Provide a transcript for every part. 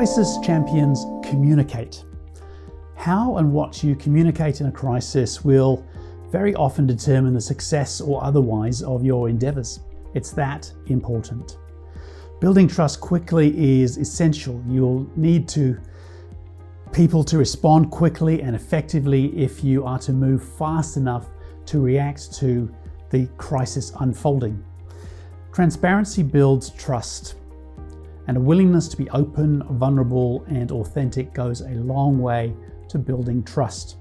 Crisis champions communicate. How and what you communicate in a crisis will very often determine the success or otherwise of your endeavors. It's that important. Building trust quickly is essential. You'll need people to respond quickly and effectively if you are to move fast enough to react to the crisis unfolding. Transparency builds trust, and a willingness to be open, vulnerable, and authentic goes a long way to building trust.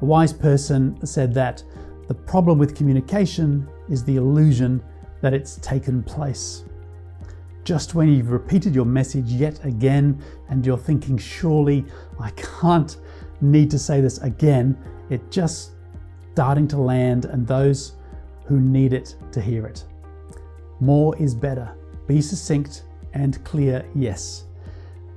A wise person said that the problem with communication is the illusion that it's taken place. Just when you've repeated your message yet again and you're thinking, surely I can't need to say this again, it's just starting to land and those who need it to hear it. More is better. Be succinct and clear, yes,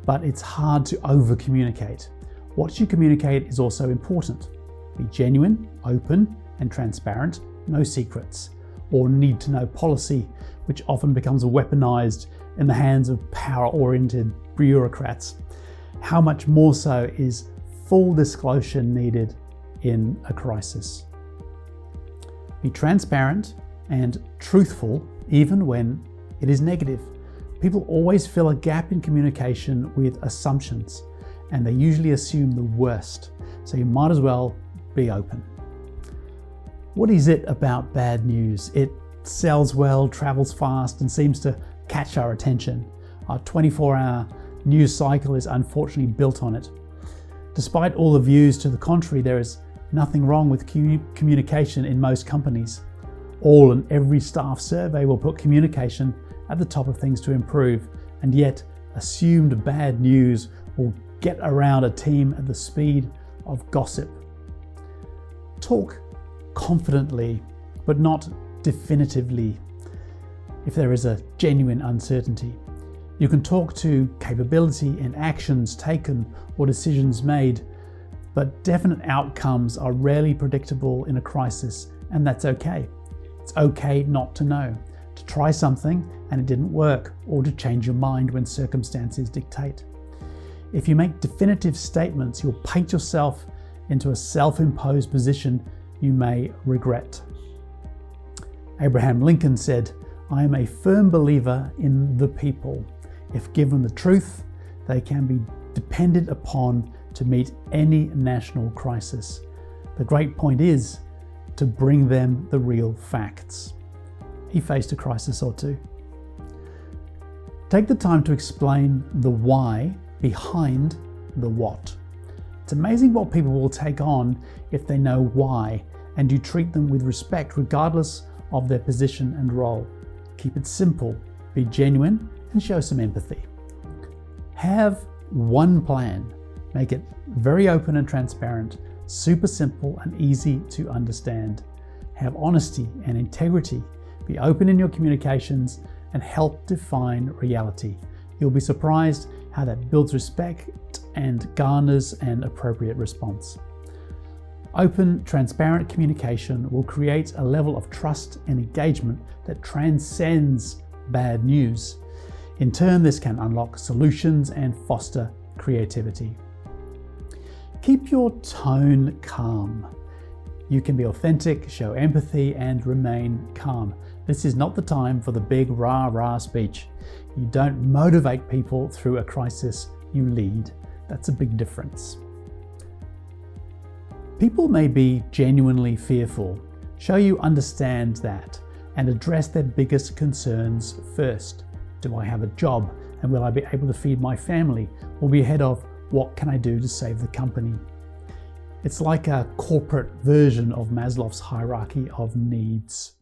but it's hard to over-communicate. What you communicate is also important. Be genuine, open, and transparent, no secrets, or need-to-know policy, which often becomes weaponized in the hands of power-oriented bureaucrats. How much more so is full disclosure needed in a crisis? Be transparent and truthful even when it is negative. People always fill a gap in communication with assumptions, and they usually assume the worst, so you might as well be open. What is it about bad news? It sells well, travels fast, and seems to catch our attention. Our 24-hour news cycle is unfortunately built on it. Despite all the views to the contrary, there is nothing wrong with communication in most companies. All and every staff survey will put communication at the top of things to improve, and yet assumed bad news will get around a team at the speed of gossip. Talk confidently, but not definitively if there is a genuine uncertainty. You can talk to capability and actions taken or decisions made, but definite outcomes are rarely predictable in a crisis, and that's okay. It's okay not to know, to try something and it didn't work, or to change your mind when circumstances dictate. If you make definitive statements, you'll paint yourself into a self-imposed position you may regret. Abraham Lincoln said, "I am a firm believer in the people. If given the truth, they can be depended upon to meet any national crisis. The great point is to bring them the real facts." He faced a crisis or two. Take the time to explain the why behind the what. It's amazing what people will take on if they know why, and you treat them with respect regardless of their position and role. Keep it simple, be genuine, and show some empathy. Have one plan. Make it very open and transparent, super simple and easy to understand. Have honesty and integrity. Be open in your communications and help define reality. You'll be surprised how that builds respect and garners an appropriate response. Open, transparent communication will create a level of trust and engagement that transcends bad news. In turn, this can unlock solutions and foster creativity. Keep your tone calm. You can be authentic, show empathy, and remain calm. This is not the time for the big rah-rah speech. You don't motivate people through a crisis, you lead. That's a big difference. People may be genuinely fearful. Show you understand that and address their biggest concerns first. Do I have a job, and will I be able to feed my family? Will be ahead of what can I do to save the company? It's like a corporate version of Maslow's hierarchy of needs.